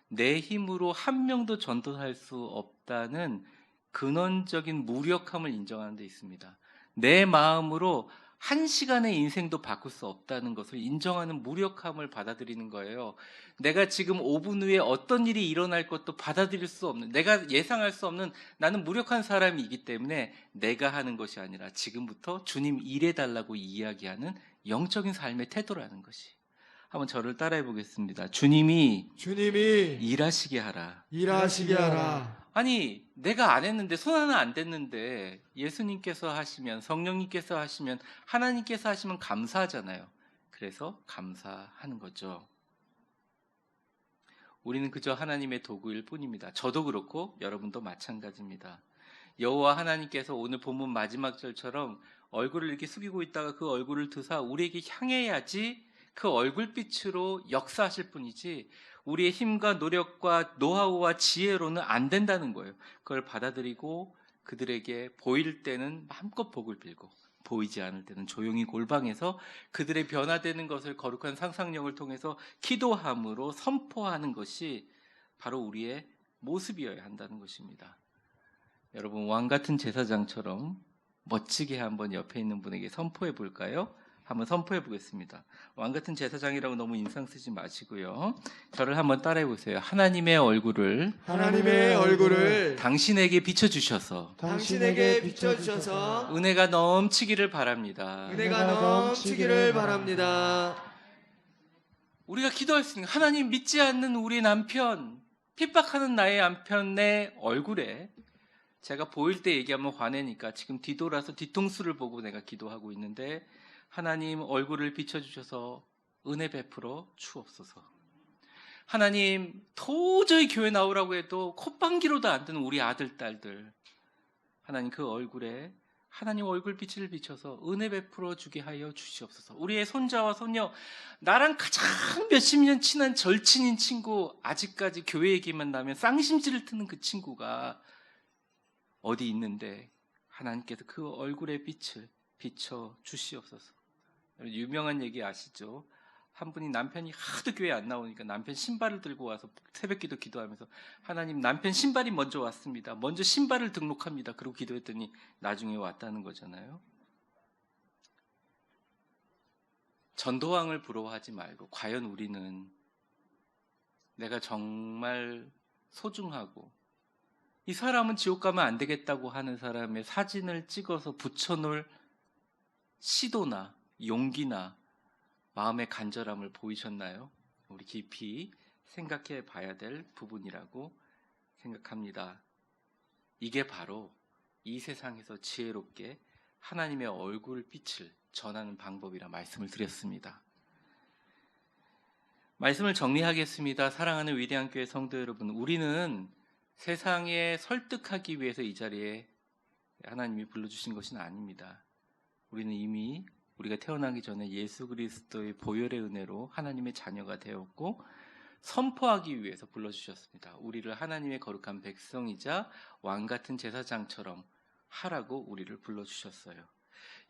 D: 내 힘으로 한 명도 전도할 수 없다는 근원적인 무력함을 인정하는 데 있습니다. 내 마음으로 한 시간의 인생도 바꿀 수 없다는 것을 인정하는 무력함을 받아들이는 거예요. 내가 지금 5분 후에 어떤 일이 일어날 것도 받아들일 수 없는, 내가 예상할 수 없는 나는 무력한 사람이기 때문에 내가 하는 것이 아니라 지금부터 주님 일해달라고 이야기하는 영적인 삶의 태도라는 것이. 한번 저를 따라해 보겠습니다. 주님이 일하시게 하라.
E: 일하시게 하라.
D: 아니, 내가 안 했는데, 손 하나 안 댔는데 예수님께서 하시면, 성령님께서 하시면, 하나님께서 하시면 감사하잖아요. 그래서 감사하는 거죠. 우리는 그저 하나님의 도구일 뿐입니다. 저도 그렇고 여러분도 마찬가지입니다. 여호와 하나님께서 오늘 본문 마지막 절처럼 얼굴을 이렇게 숙이고 있다가 그 얼굴을 드사 우리에게 향해야지 그 얼굴빛으로 역사하실 뿐이지 우리의 힘과 노력과 노하우와 지혜로는 안 된다는 거예요. 그걸 받아들이고 그들에게 보일 때는 마음껏 복을 빌고 보이지 않을 때는 조용히 골방에서 그들의 변화되는 것을 거룩한 상상력을 통해서 기도함으로 선포하는 것이 바로 우리의 모습이어야 한다는 것입니다. 여러분, 왕같은 제사장처럼 멋지게 한번 옆에 있는 분에게 선포해 볼까요? 한번 선포해 보겠습니다. 왕같은 제사장이라고 너무 인상 쓰지 마시고요. 저를 한번 따라해 보세요. 하나님의 얼굴을 당신에게 비춰주셔서
E: 당신에게 비춰주셔서
D: 은혜가 넘치기를 바랍니다. 우리가 기도할 수 있는 하나님 믿지 않는 우리 남편, 핍박하는 나의 남편의 얼굴에 제가 보일 때 얘기하면 화내니까 지금 뒤돌아서 뒤통수를 보고 내가 기도하고 있는데 하나님 얼굴을 비춰주셔서 은혜 베풀어 주옵소서. 하나님 도저히 교회 나오라고 해도 콧방귀로도 안 드는 우리 아들, 딸들 하나님 그 얼굴에 하나님 얼굴빛을 비춰서 은혜 베풀어 주게 하여 주시옵소서. 우리의 손자와 손녀, 나랑 가장 몇십 년 친한 절친인 친구, 아직까지 교회 얘기만 나면 쌍심지를 트는 그 친구가 어디 있는데 하나님께서 그 얼굴의 빛을 비춰 주시옵소서. 유명한 얘기 아시죠? 한 분이 남편이 하도 교회 안 나오니까 남편 신발을 들고 와서 새벽기도 기도하면서 하나님 남편 신발이 먼저 왔습니다. 먼저 신발을 등록합니다. 그리고 기도했더니 나중에 왔다는 거잖아요. 전도왕을 부러워하지 말고 과연 우리는 내가 정말 소중하고 이 사람은 지옥 가면 안 되겠다고 하는 사람의 사진을 찍어서 붙여놓을 시도나 용기나 마음의 간절함을 보이셨나요? 우리 깊이 생각해 봐야 될 부분이라고 생각합니다. 이게 바로 이 세상에서 지혜롭게 하나님의 얼굴빛을 전하는 방법이라 말씀을 드렸습니다. 말씀을 정리하겠습니다. 사랑하는 위대한 교회 성도 여러분, 우리는 세상에 설득하기 위해서 이 자리에 하나님이 불러주신 것은 아닙니다. 우리는 이미 우리가 태어나기 전에 예수 그리스도의 보혈의 은혜로 하나님의 자녀가 되었고 선포하기 위해서 불러주셨습니다. 우리를 하나님의 거룩한 백성이자 왕같은 제사장처럼 하라고 우리를 불러주셨어요.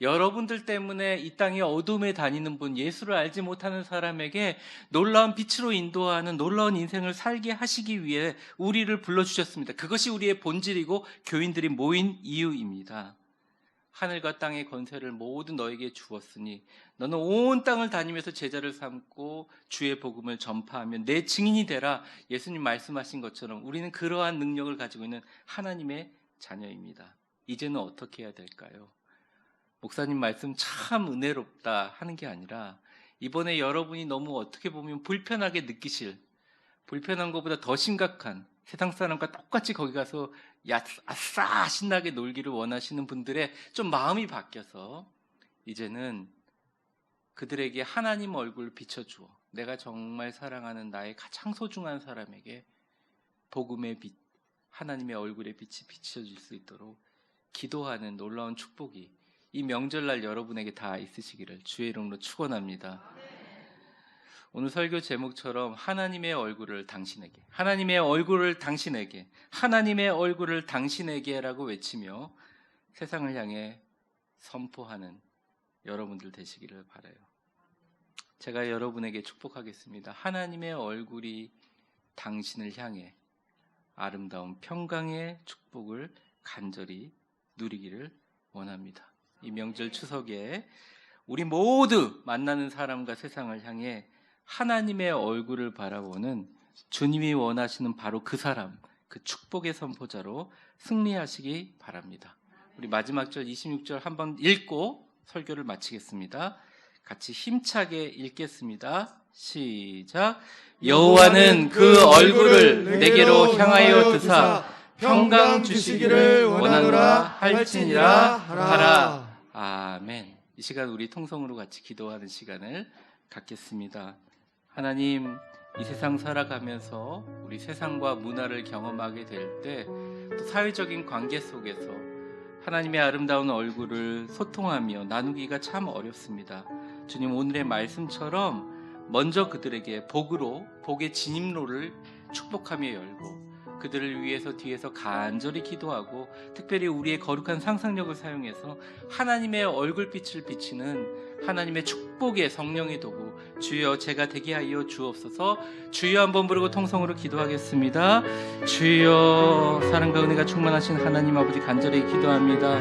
D: 여러분들 때문에 이 땅에 어둠에 다니는 분, 예수를 알지 못하는 사람에게 놀라운 빛으로 인도하는 놀라운 인생을 살게 하시기 위해 우리를 불러주셨습니다. 그것이 우리의 본질이고 교인들이 모인 이유입니다. 하늘과 땅의 권세를 모두 너에게 주었으니 너는 온 땅을 다니면서 제자를 삼고 주의 복음을 전파하면 내 증인이 되라. 예수님 말씀하신 것처럼 우리는 그러한 능력을 가지고 있는 하나님의 자녀입니다. 이제는 어떻게 해야 될까요? 목사님 말씀 참 은혜롭다 하는 게 아니라 이번에 여러분이 너무 어떻게 보면 불편하게 느끼실, 불편한 것보다 더 심각한 세상 사람과 똑같이 거기 가서 아싸 신나게 놀기를 원하시는 분들의 좀 마음이 바뀌어서 이제는 그들에게 하나님 얼굴을 비춰주어 내가 정말 사랑하는 나의 가장 소중한 사람에게 복음의 빛, 하나님의 얼굴의 빛이 비춰질 수 있도록 기도하는 놀라운 축복이 이 명절날 여러분에게 다 있으시기를 주의 이름으로 축원합니다. 오늘 설교 제목처럼 하나님의 얼굴을 당신에게, 하나님의 얼굴을 당신에게, 하나님의 얼굴을 당신에게라고 외치며 세상을 향해 선포하는 여러분들 되시기를 바라요. 제가 여러분에게 축복하겠습니다. 하나님의 얼굴이 당신을 향해 아름다운 평강의 축복을 간절히 누리기를 원합니다. 이 명절 추석에 우리 모두 만나는 사람과 세상을 향해 하나님의 얼굴을 바라보는 주님이 원하시는 바로 그 사람, 그 축복의 선포자로 승리하시기 바랍니다. 우리 마지막 절 26절 한번 읽고 설교를 마치겠습니다. 같이 힘차게 읽겠습니다. 시작. 여호와는 그 얼굴을 내게로 향하여 드사 평강 주시기를 원하노라 할지니라 하라. 아멘. 이 시간 우리 통성으로 같이 기도하는 시간을 갖겠습니다. 하나님, 이 세상 살아가면서 우리 세상과 문화를 경험하게 될 때 또 사회적인 관계 속에서 하나님의 아름다운 얼굴을 소통하며 나누기가 참 어렵습니다. 주님, 오늘의 말씀처럼 먼저 그들에게 복의 진입로를 축복하며 열고 그들을 위해서 뒤에서 간절히 기도하고 특별히 우리의 거룩한 상상력을 사용해서 하나님의 얼굴빛을 비치는 하나님의 축복의 성령의 도구 주여 제가 되게 하여 주옵소서. 주여 한번 부르고 통성으로 기도하겠습니다. 주여, 사랑과 은혜가 충만하신 하나님 아버지, 간절히 기도합니다.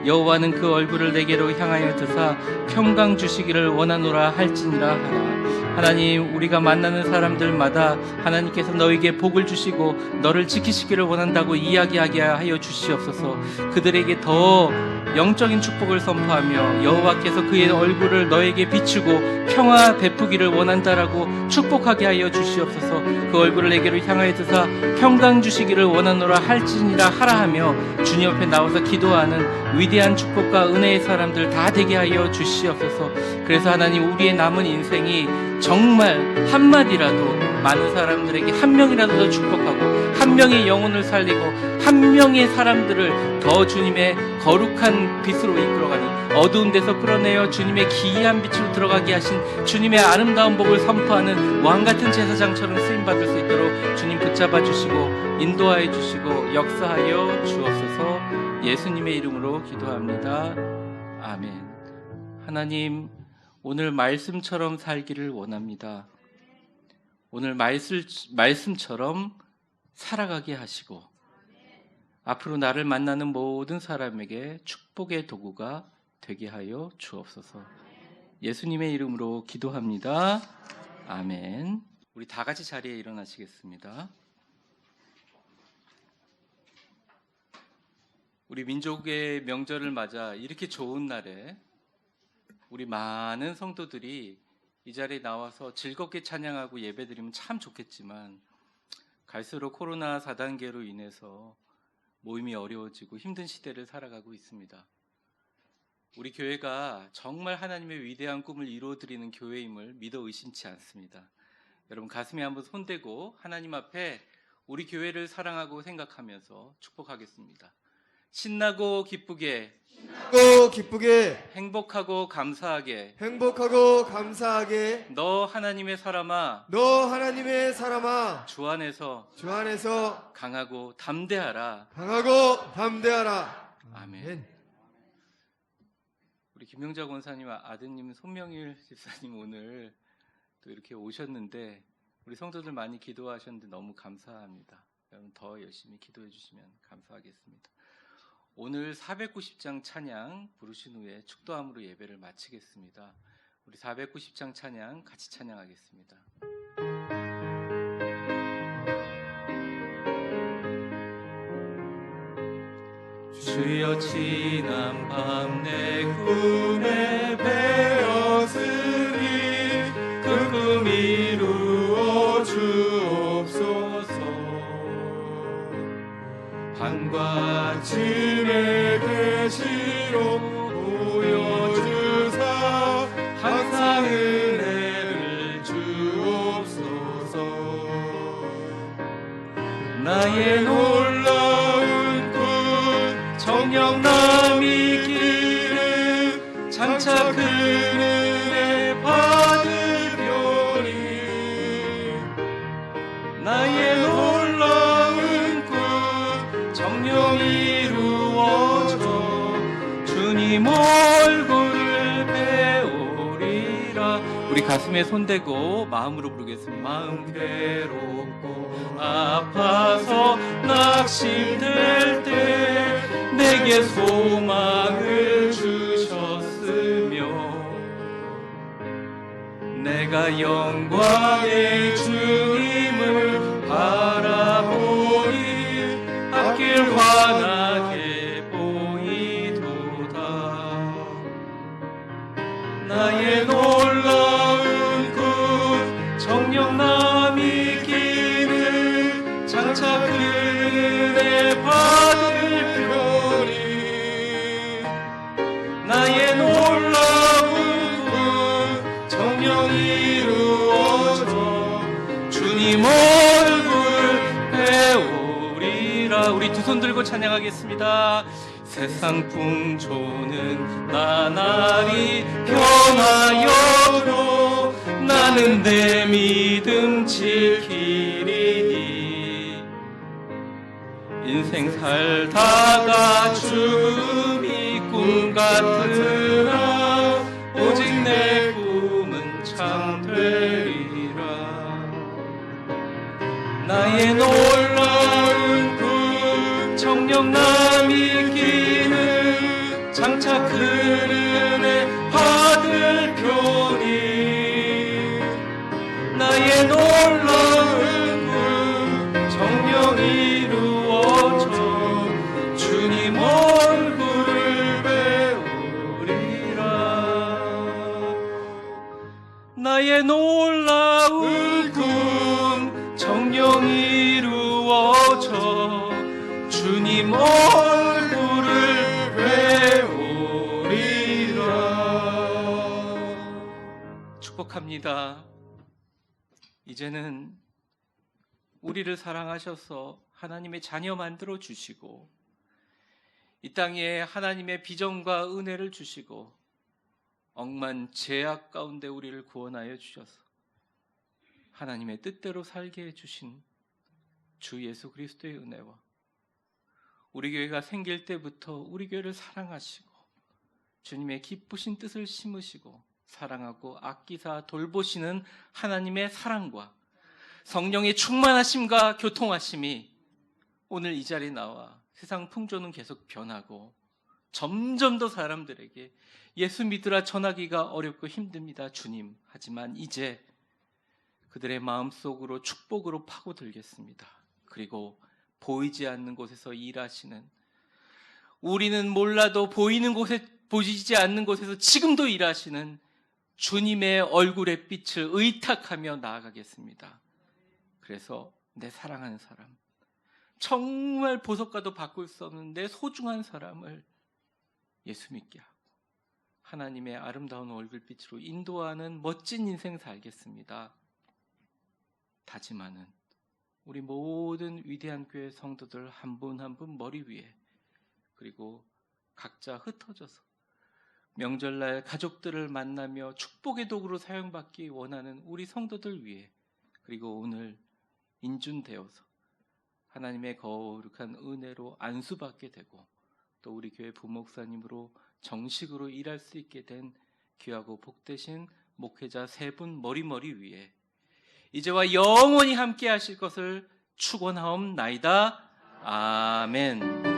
D: 여호와는 그 얼굴을 내게로 향하여 드사 평강 주시기를 원하노라 할지니라 하라. 하나님, 우리가 만나는 사람들마다 하나님께서 너에게 복을 주시고 너를 지키시기를 원한다고 이야기하게 하여 주시옵소서. 그들에게 더 영적인 축복을 선포하며 여호와께서 그의 얼굴을 너에게 비추고 평화 베푸기를 원한다라고 축복하게 하여 주시옵소서. 그 얼굴을 내게로 향하여 드사 평강 주시기를 원하노라 할지니라 하라 하며 주님 앞에 나와서 기도하는 위대한 축복과 은혜의 사람들 다 되게 하여 주시옵소서. 그래서 하나님, 우리의 남은 인생이 정말 한마디라도 많은 사람들에게 한 명이라도 더 축복하고 한 명의 영혼을 살리고 한 명의 사람들을 더 주님의 거룩한 빛으로 이끌어가는, 어두운 데서 끌어내어 주님의 기이한 빛으로 들어가게 하신 주님의 아름다운 복을 선포하는 왕같은 제사장처럼 쓰임받을 수 있도록 주님 붙잡아 주시고 인도하여 주시고 역사하여 주옵소서. 예수님의 이름으로 기도합니다. 아멘. 하나님, 오늘 말씀처럼 살기를 원합니다. 오늘 말씀처럼 살아가게 하시고 앞으로 나를 만나는 모든 사람에게 축복의 도구가 되게 하여 주옵소서. 예수님의 이름으로 기도합니다. 아멘. 우리 다 같이 자리에 일어나시겠습니다. 우리 민족의 명절을 맞아 이렇게 좋은 날에 우리 많은 성도들이 이 자리에 나와서 즐겁게 찬양하고 예배드리면 참 좋겠지만 갈수록 코로나 4단계로 인해서 모임이 어려워지고 힘든 시대를 살아가고 있습니다. 우리 교회가 정말 하나님의 위대한 꿈을 이루어드리는 교회임을 믿어 의심치 않습니다. 여러분 가슴에 한번 손대고 하나님 앞에 우리 교회를 사랑하고 생각하면서 축복하겠습니다. 신나고 기쁘게 행복하고 감사하게 너 하나님의 사람아 주 안에서 강하고 담대하라. 아멘. 우리 김영자 권사님과 아드님 손명일 집사님 오늘 또 이렇게 오셨는데 우리 성도들 많이 기도하셨는데 너무 감사합니다. 여러분 더 열심히 기도해 주시면 감사하겠습니다. 오늘 490장 찬양 부르신 후에 축도함으로 예배를 마치겠습니다. 우리 490장 찬양 같이 찬양하겠습니다. 주여 지난 밤 내 꿈에 배었으니 그 꿈 이루어 주옵소서. 밤과 아침의 계시로 보여주사 항상 은혜를 주옵소서. 나의 놀라운 꿈 정령남이 길은 장차 그 은혜 받으려니 가슴에 손대고 마음으로 부르겠습니다. 마음 괴롭고 아파서 낙심될 때 내게 소망을 주셨으며 내가 영광의 주님을 바라보니 앞길 환하게 보이도다. 나의 놀라운 굿 정령 남이 길을 장차 그 은혜 받을 표리. 나의 놀라운 굿 정령 이루어져 주님 얼굴 배우리라. 우리 두 손 들고 찬양하겠습니다. 세상 풍조는 나날이 변하여도 나는 내 믿음 지키리니. 인생 살다가 죽음이 꿈 같으나 오직 내 꿈은 참 되리라. 나의 놀라운 굿 정령 남이 기는 장차 그 은혜 받을 표니. 나의 놀라운 굿 정령 이루어져 주님 얼굴을 배우리라. 나의 놀라운 굿 정령 이루어져 주님 얼굴을 배우리라. 축복합니다. 이제는 우리를 사랑하셔서 하나님의 자녀 만들어 주시고 이 땅에 하나님의 비전과 은혜를 주시고 억만 죄악 가운데 우리를 구원하여 주셔서 하나님의 뜻대로 살게 해주신 주 예수 그리스도의 은혜와 우리 교회가 생길 때부터 우리 교회를 사랑하시고 주님의 기쁘신 뜻을 심으시고 사랑하고 아끼사 돌보시는 하나님의 사랑과 성령의 충만하심과 교통하심이 오늘 이 자리에 나와 세상 풍조는 계속 변하고 점점 더 사람들에게 예수 믿으라 전하기가 어렵고 힘듭니다. 주님, 하지만 이제 그들의 마음속으로 축복으로 파고들겠습니다. 그리고 보이지 않는 곳에서 일하시는, 우리는 몰라도 보이는 곳에, 보이지 않는 곳에서 지금도 일하시는 주님의 얼굴의 빛을 의탁하며 나아가겠습니다. 그래서 내 사랑하는 사람, 정말 보석과도 바꿀 수 없는 내 소중한 사람을 예수 믿게 하고 하나님의 아름다운 얼굴빛으로 인도하는 멋진 인생 살겠습니다. 다짐하는 우리 모든 위대한 교회 성도들 한 분 한 분 머리 위에, 그리고 각자 흩어져서 명절날 가족들을 만나며 축복의 도구로 사용받기 원하는 우리 성도들 위해, 그리고 오늘 인준되어서 하나님의 거룩한 은혜로 안수받게 되고 또 우리 교회 부목사님으로 정식으로 일할 수 있게 된 귀하고 복되신 목회자 세 분 머리 위에 이제와 영원히 함께 하실 것을 축원하옵나이다. 아멘.